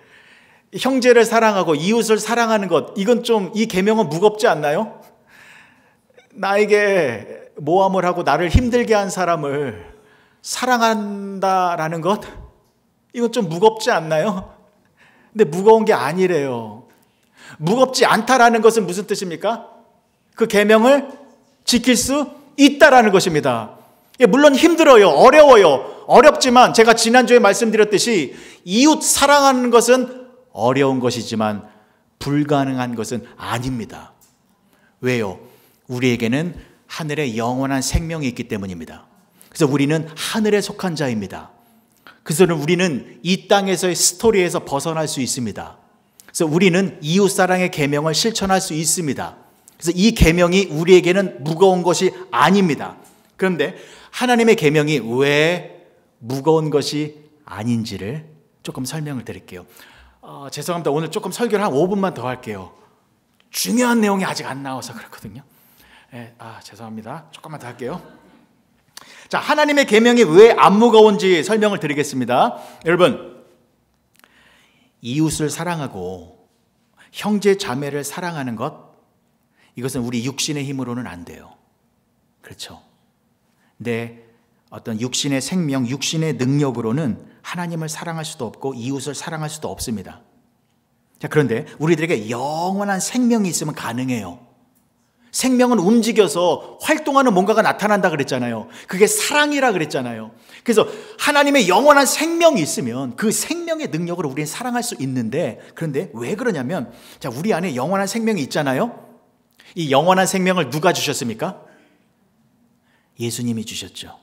Speaker 1: 형제를 사랑하고 이웃을 사랑하는 것, 이건 좀, 이 계명은 무겁지 않나요? 나에게 모함을 하고 나를 힘들게 한 사람을 사랑한다라는 것, 이건 좀 무겁지 않나요? 근데 무거운 게 아니래요. 무겁지 않다라는 것은 무슨 뜻입니까? 그 계명을 지킬 수 있다라는 것입니다. 물론 힘들어요. 어려워요. 어렵지만 제가 지난주에 말씀드렸듯이 이웃 사랑하는 것은 어려운 것이지만 불가능한 것은 아닙니다. 왜요? 우리에게는 하늘의 영원한 생명이 있기 때문입니다. 그래서 우리는 하늘에 속한 자입니다. 그래서 우리는 이 땅에서의 스토리에서 벗어날 수 있습니다. 그래서 우리는 이웃사랑의 계명을 실천할 수 있습니다. 그래서 이 계명이 우리에게는 무거운 것이 아닙니다. 그런데 하나님의 계명이 왜 무거운 것이 아닌지를 조금 설명을 드릴게요. 죄송합니다. 오늘 조금 설교를 한 5분만 더 할게요. 중요한 내용이 아직 안 나와서 그렇거든요. 죄송합니다. 조금만 더 할게요. 자, 하나님의 계명이 왜 안 무거운지 설명을 드리겠습니다. 여러분, 이웃을 사랑하고 형제 자매를 사랑하는 것, 이것은 우리 육신의 힘으로는 안 돼요. 그렇죠? 내 어떤 육신의 생명, 육신의 능력으로는 하나님을 사랑할 수도 없고 이웃을 사랑할 수도 없습니다. 자, 그런데 우리들에게 영원한 생명이 있으면 가능해요. 생명은 움직여서 활동하는 뭔가가 나타난다 그랬잖아요. 그게 사랑이라 그랬잖아요. 그래서 하나님의 영원한 생명이 있으면 그 생명의 능력으로 우리는 사랑할 수 있는데, 그런데 왜 그러냐면, 자, 우리 안에 영원한 생명이 있잖아요. 이 영원한 생명을 누가 주셨습니까? 예수님이 주셨죠.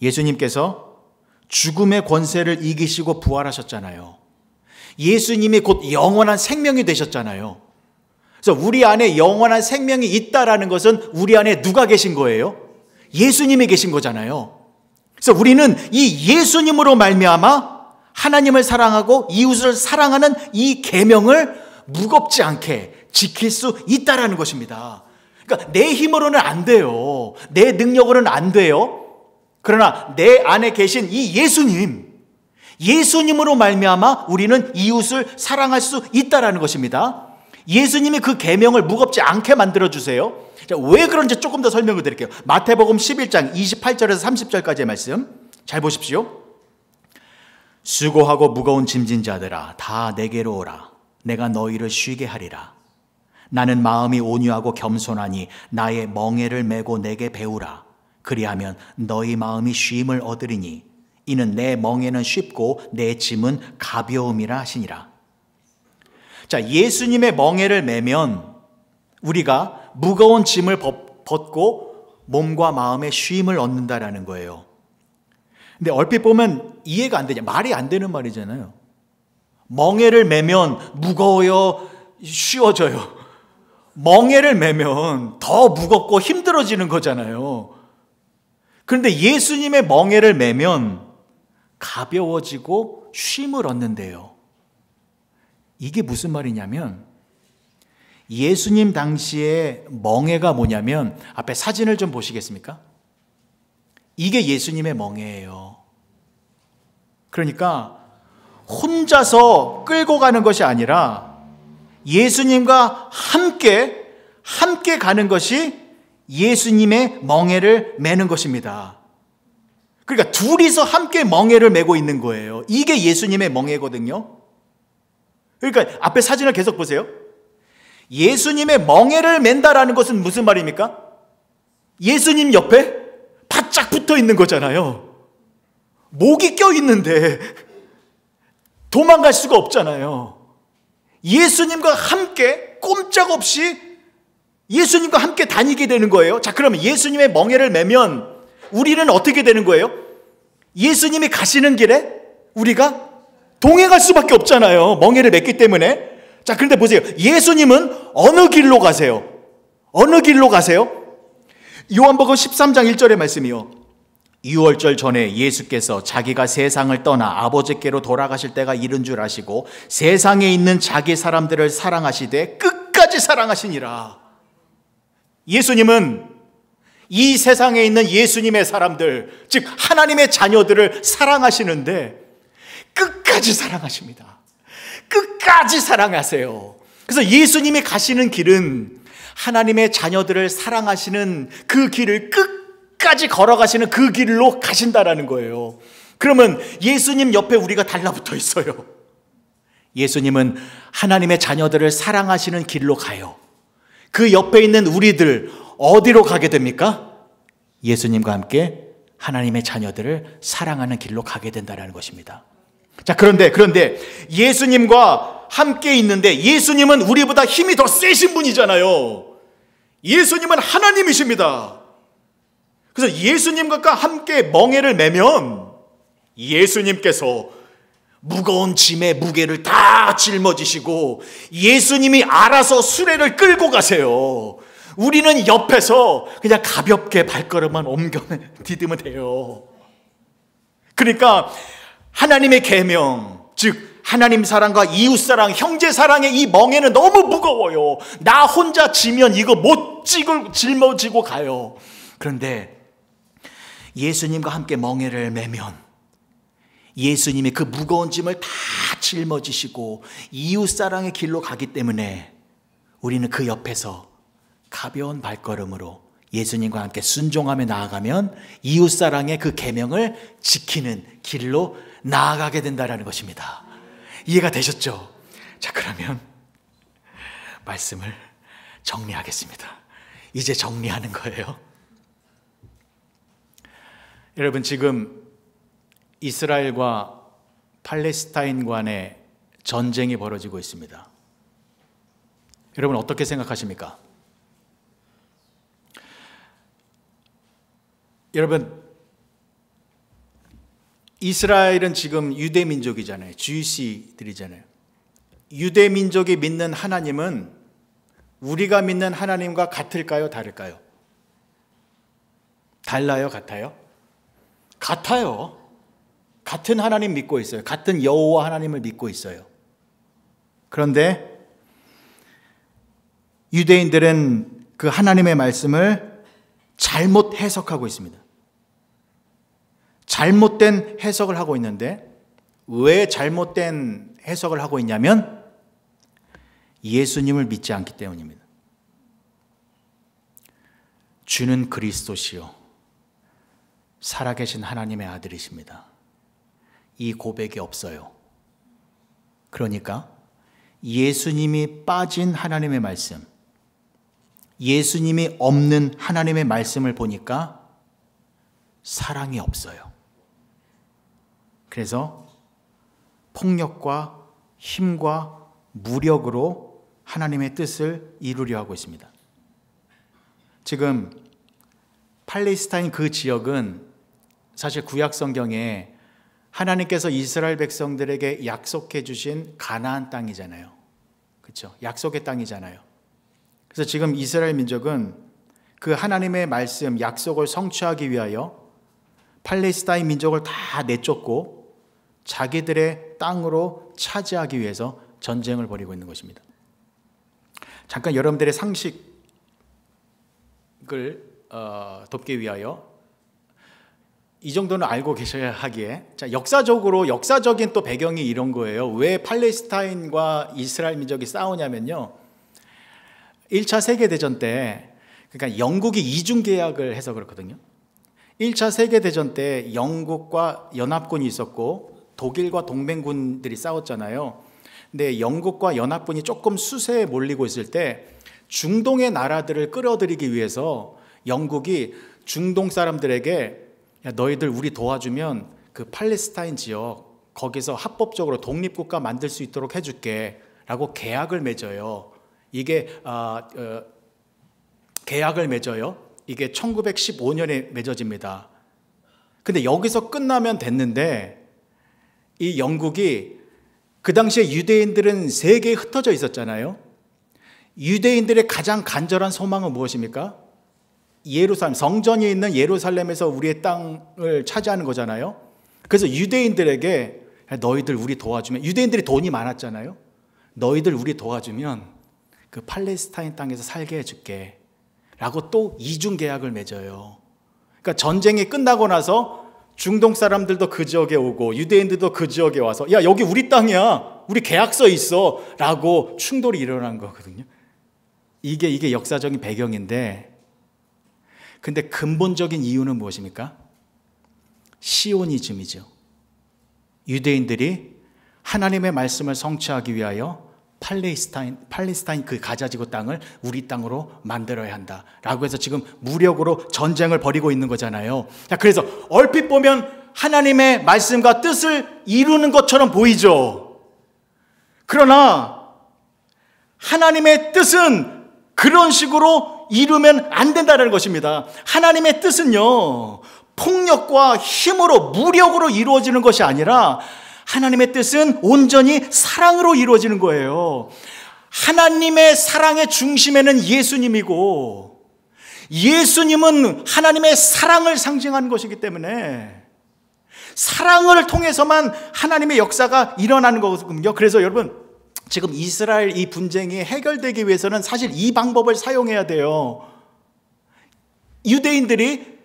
Speaker 1: 예수님께서 죽음의 권세를 이기시고 부활하셨잖아요. 예수님이 곧 영원한 생명이 되셨잖아요. 그래서 우리 안에 영원한 생명이 있다라는 것은 우리 안에 누가 계신 거예요? 예수님이 계신 거잖아요. 그래서 우리는 이 예수님으로 말미암아 하나님을 사랑하고 이웃을 사랑하는 이 계명을 무겁지 않게 지킬 수 있다라는 것입니다. 그러니까 내 힘으로는 안 돼요. 내 능력으로는 안 돼요. 그러나 내 안에 계신 이 예수님으로 말미암아 우리는 이웃을 사랑할 수 있다라는 것입니다. 예수님이 그 계명을 무겁지 않게 만들어주세요. 자, 왜 그런지 조금 더 설명을 드릴게요. 마태복음 11장 28절에서 30절까지의 말씀 잘 보십시오. 수고하고 무거운 짐진 자들아 다 내게로 오라. 내가 너희를 쉬게 하리라. 나는 마음이 온유하고 겸손하니 나의 멍에를 메고 내게 배우라. 그리하면 너희 마음이 쉼을 얻으리니 이는 내 멍에는 쉽고 내 짐은 가벼움이라 하시니라. 자, 예수님의 멍에를 메면 우리가 무거운 짐을 벗고 몸과 마음의 쉼을 얻는다라는 거예요. 근데 얼핏 보면 이해가 안 되냐? 말이 안 되는 말이잖아요. 멍에를 메면 무거워요? 쉬워져요? 멍에를 메면 더 무겁고 힘들어지는 거잖아요. 그런데 예수님의 멍에를 메면 가벼워지고 쉼을 얻는데요. 이게 무슨 말이냐면 예수님 당시에 멍에가 뭐냐면 앞에 사진을 좀 보시겠습니까? 이게 예수님의 멍에예요. 그러니까 혼자서 끌고 가는 것이 아니라 예수님과 함께 가는 것이 예수님의 멍에를 메는 것입니다. 그러니까 둘이서 함께 멍에를 메고 있는 거예요. 이게 예수님의 멍에거든요. 그러니까 앞에 사진을 계속 보세요. 예수님의 멍에를 맨다라는 것은 무슨 말입니까? 예수님 옆에 바짝 붙어 있는 거잖아요. 목이 껴 있는데 도망갈 수가 없잖아요. 예수님과 함께 꼼짝없이 예수님과 함께 다니게 되는 거예요. 자, 그러면 예수님의 멍에를 메면 우리는 어떻게 되는 거예요? 예수님이 가시는 길에 우리가 동행할 수밖에 없잖아요. 멍에를 맸기 때문에. 자, 그런데 보세요. 예수님은 어느 길로 가세요? 어느 길로 가세요? 요한복음 13장 1절의 말씀이요. 유월절 전에 예수께서 자기가 세상을 떠나 아버지께로 돌아가실 때가 이른 줄 아시고 세상에 있는 자기 사람들을 사랑하시되 끝까지 사랑하시니라. 예수님은 이 세상에 있는 예수님의 사람들, 즉 하나님의 자녀들을 사랑하시는데 끝까지 사랑하십니다. 끝까지 사랑하세요. 그래서 예수님이 가시는 길은 하나님의 자녀들을 사랑하시는 그 길을 끝까지 걸어가시는 그 길로 가신다라는 거예요. 그러면 예수님 옆에 우리가 달라붙어 있어요. 예수님은 하나님의 자녀들을 사랑하시는 길로 가요. 그 옆에 있는 우리들 어디로 가게 됩니까? 예수님과 함께 하나님의 자녀들을 사랑하는 길로 가게 된다는 것입니다. 자, 그런데 예수님과 함께 있는데 예수님은 우리보다 힘이 더 세신 분이잖아요. 예수님은 하나님이십니다. 그래서 예수님과 함께 멍에를 매면 예수님께서 무거운 짐의 무게를 다 짊어지시고 예수님이 알아서 수레를 끌고 가세요. 우리는 옆에서 그냥 가볍게 발걸음만 옮겨 디디면 돼요. 그러니까 하나님의 계명, 즉 하나님 사랑과 이웃 사랑, 형제 사랑의 이 멍에는 너무 무거워요. 나 혼자 지면 이거 못 짊어지고 가요. 그런데 예수님과 함께 멍에를 매면 예수님이 그 무거운 짐을 다 짊어지시고 이웃 사랑의 길로 가기 때문에 우리는 그 옆에서 가벼운 발걸음으로 예수님과 함께 순종하며 나아가면 이웃 사랑의 그 계명을 지키는 길로 나아가게 된다는 것입니다. 이해가 되셨죠? 자, 그러면 말씀을 정리하겠습니다. 이제 정리하는 거예요. 여러분, 지금 이스라엘과 팔레스타인 간의 전쟁이 벌어지고 있습니다. 여러분 어떻게 생각하십니까? 여러분, 이스라엘은 지금 유대민족이잖아요. 주이시들이잖아요. 유대민족이 믿는 하나님은 우리가 믿는 하나님과 같을까요? 다를까요? 달라요? 같아요? 같아요. 같은 하나님 믿고 있어요. 같은 여호와 하나님을 믿고 있어요. 그런데 유대인들은 그 하나님의 말씀을 잘못 해석하고 있습니다. 잘못된 해석을 하고 있는데 왜 잘못된 해석을 하고 있냐면 예수님을 믿지 않기 때문입니다. 주는 그리스도시요 살아계신 하나님의 아들이십니다. 이 고백이 없어요. 그러니까 예수님이 빠진 하나님의 말씀, 예수님이 없는 하나님의 말씀을 보니까 사랑이 없어요. 그래서 폭력과 힘과 무력으로 하나님의 뜻을 이루려 하고 있습니다. 지금 팔레스타인 그 지역은 사실 구약 성경에 하나님께서 이스라엘 백성들에게 약속해 주신 가나안 땅이잖아요. 그렇죠? 약속의 땅이잖아요. 그래서 지금 이스라엘 민족은 그 하나님의 말씀, 약속을 성취하기 위하여 팔레스타인 민족을 다 내쫓고 자기들의 땅으로 차지하기 위해서 전쟁을 벌이고 있는 것입니다. 잠깐 여러분들의 상식을 돕기 위하여 이 정도는 알고 계셔야 하기에, 자, 역사적인 또 배경이 이런 거예요. 왜 팔레스타인과 이스라엘 민족이 싸우냐면요, 1차 세계대전 때, 그러니까 영국이 이중 계약을 해서 그렇거든요. 1차 세계대전 때 영국과 연합군이 있었고 독일과 동맹군들이 싸웠잖아요. 근데 영국과 연합군이 조금 수세에 몰리고 있을 때 중동의 나라들을 끌어들이기 위해서 영국이 중동 사람들에게, 야, 너희들 우리 도와주면 그 팔레스타인 지역 거기서 합법적으로 독립국가 만들 수 있도록 해줄게 라고 계약을 맺어요. 이게 계약을 맺어요. 이게 1915년에 맺어집니다. 근데 여기서 끝나면 됐는데 이 영국이, 그 당시에 유대인들은 세계에 흩어져 있었잖아요. 유대인들의 가장 간절한 소망은 무엇입니까? 예루살렘, 성전이 있는 예루살렘에서 우리의 땅을 차지하는 거잖아요. 그래서 유대인들에게 너희들 우리 도와주면, 유대인들이 돈이 많았잖아요. 너희들 우리 도와주면 그 팔레스타인 땅에서 살게 해줄게 라고 또 이중 계약을 맺어요. 그러니까 전쟁이 끝나고 나서 중동 사람들도 그 지역에 오고 유대인들도 그 지역에 와서 야 여기 우리 땅이야, 우리 계약서 있어 라고 충돌이 일어난 거거든요. 이게 역사적인 배경인데, 근데 근본적인 이유는 무엇입니까? 시오니즘이죠. 유대인들이 하나님의 말씀을 성취하기 위하여 팔레스타인 그 가자지구 땅을 우리 땅으로 만들어야 한다라고 해서 지금 무력으로 전쟁을 벌이고 있는 거잖아요. 자, 그래서 얼핏 보면 하나님의 말씀과 뜻을 이루는 것처럼 보이죠. 그러나 하나님의 뜻은 그런 식으로 이루면 안 된다는 것입니다. 하나님의 뜻은요, 폭력과 힘으로 무력으로 이루어지는 것이 아니라 하나님의 뜻은 온전히 사랑으로 이루어지는 거예요. 하나님의 사랑의 중심에는 예수님이고, 예수님은 하나님의 사랑을 상징하는 것이기 때문에 사랑을 통해서만 하나님의 역사가 일어나는 거거든요. 그래서 여러분, 지금 이스라엘 이 분쟁이 해결되기 위해서는 사실 이 방법을 사용해야 돼요. 유대인들이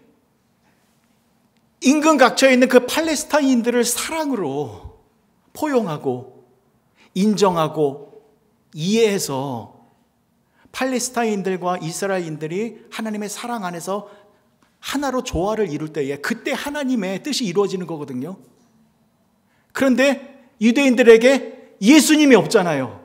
Speaker 1: 인근 각처에 있는 그 팔레스타인들을 사랑으로 포용하고 인정하고 이해해서 팔레스타인들과 이스라엘인들이 하나님의 사랑 안에서 하나로 조화를 이룰 때에 그때 하나님의 뜻이 이루어지는 거거든요. 그런데 유대인들에게 예수님이 없잖아요.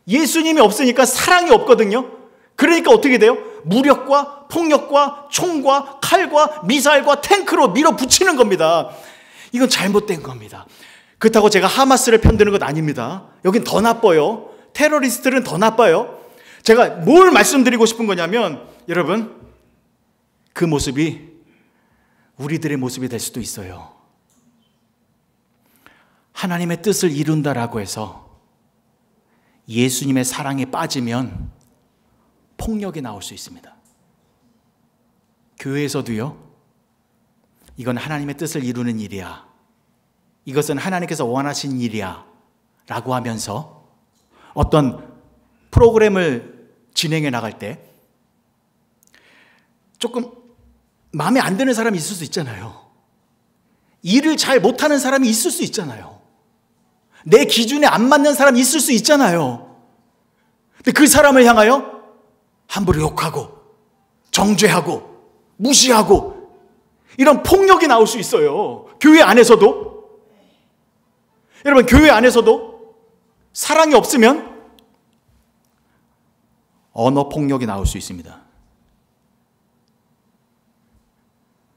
Speaker 1: 예수님이 없으니까 사랑이 없거든요. 그러니까 어떻게 돼요? 무력과 폭력과 총과 칼과 미사일과 탱크로 밀어붙이는 겁니다. 이건 잘못된 겁니다. 그렇다고 제가 하마스를 편드는 것 아닙니다. 여긴 더 나빠요. 테러리스트들은 더 나빠요. 제가 뭘 말씀드리고 싶은 거냐면, 여러분, 그 모습이 우리들의 모습이 될 수도 있어요. 하나님의 뜻을 이룬다라고 해서 예수님의 사랑에 빠지면 폭력이 나올 수 있습니다. 교회에서도요, 이건 하나님의 뜻을 이루는 일이야, 이것은 하나님께서 원하신 일이야 라고 하면서 어떤 프로그램을 진행해 나갈 때 조금 마음에 안 드는 사람이 있을 수 있잖아요. 일을 잘 못하는 사람이 있을 수 있잖아요. 내 기준에 안 맞는 사람이 있을 수 있잖아요. 근데 그 사람을 향하여 함부로 욕하고 정죄하고 무시하고 이런 폭력이 나올 수 있어요. 교회 안에서도. 여러분, 교회 안에서도 사랑이 없으면 언어 폭력이 나올 수 있습니다.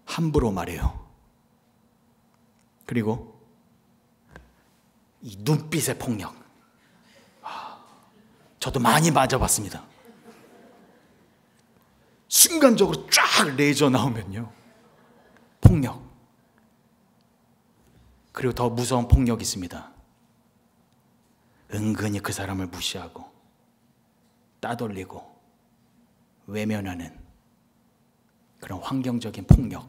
Speaker 1: 함부로 말해요. 그리고 이 눈빛의 폭력. 저도 많이 맞아봤습니다. 순간적으로 쫙 레이저 나오면요, 폭력. 그리고 더 무서운 폭력이 있습니다. 은근히 그 사람을 무시하고 따돌리고 외면하는 그런 환경적인 폭력.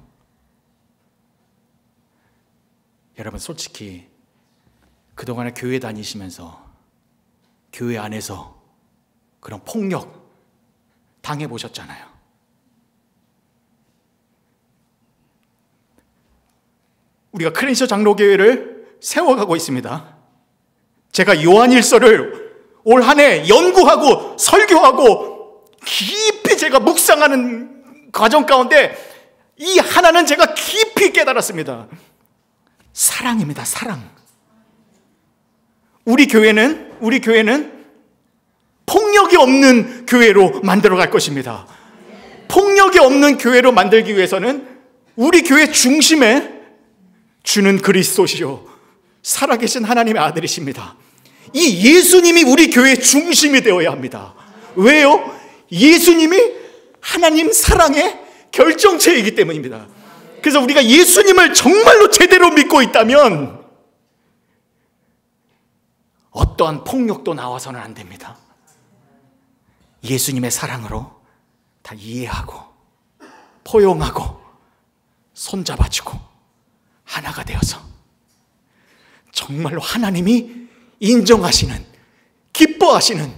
Speaker 1: 여러분, 솔직히 그동안에 교회 다니시면서 교회 안에서 그런 폭력 당해보셨잖아요. 우리가 크리스천 장로교회를 세워가고 있습니다. 제가 요한일서를 올 한 해 연구하고 설교하고 깊이 제가 묵상하는 과정 가운데 이 하나는 제가 깊이 깨달았습니다. 사랑입니다. 사랑. 우리 교회는 폭력이 없는 교회로 만들어 갈 것입니다. 폭력이 없는 교회로 만들기 위해서는 우리 교회 중심에 주는 그리스도시요 살아계신 하나님의 아들이십니다. 이 예수님이 우리 교회의 중심이 되어야 합니다. 왜요? 예수님이 하나님 사랑의 결정체이기 때문입니다. 그래서 우리가 예수님을 정말로 제대로 믿고 있다면 어떠한 폭력도 나와서는 안 됩니다. 예수님의 사랑으로 다 이해하고 포용하고 손잡아주고 하나가 되어서 정말로 하나님이 인정하시는, 기뻐하시는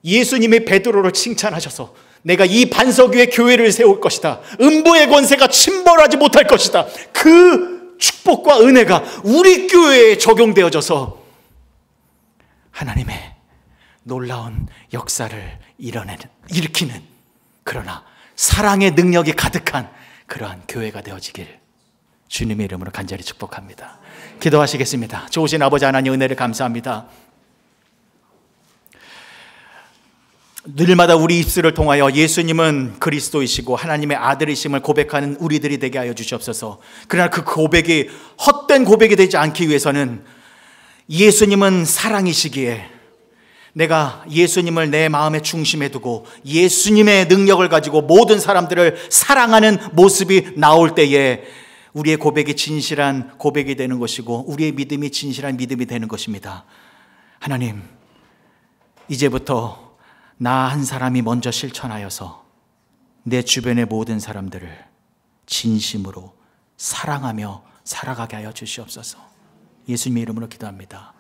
Speaker 1: 예수님의 베드로를 칭찬하셔서 내가 이 반석 위에 교회를 세울 것이다, 음부의 권세가 침범하지 못할 것이다, 그 축복과 은혜가 우리 교회에 적용되어져서 하나님의 놀라운 역사를 일으키는, 그러나 사랑의 능력이 가득한 그러한 교회가 되어지길 주님의 이름으로 간절히 축복합니다. 기도하시겠습니다. 좋으신 아버지 하나님, 은혜를 감사합니다. 늘마다 우리 입술을 통하여 예수님은 그리스도이시고 하나님의 아들이심을 고백하는 우리들이 되게 하여 주시옵소서. 그러나 그 고백이 헛된 고백이 되지 않기 위해서는 예수님은 사랑이시기에 내가 예수님을 내 마음의 중심에 두고 예수님의 능력을 가지고 모든 사람들을 사랑하는 모습이 나올 때에 우리의 고백이 진실한 고백이 되는 것이고 우리의 믿음이 진실한 믿음이 되는 것입니다. 하나님, 이제부터 나 한 사람이 먼저 실천하여서 내 주변의 모든 사람들을 진심으로 사랑하며 살아가게 하여 주시옵소서. 예수님의 이름으로 기도합니다.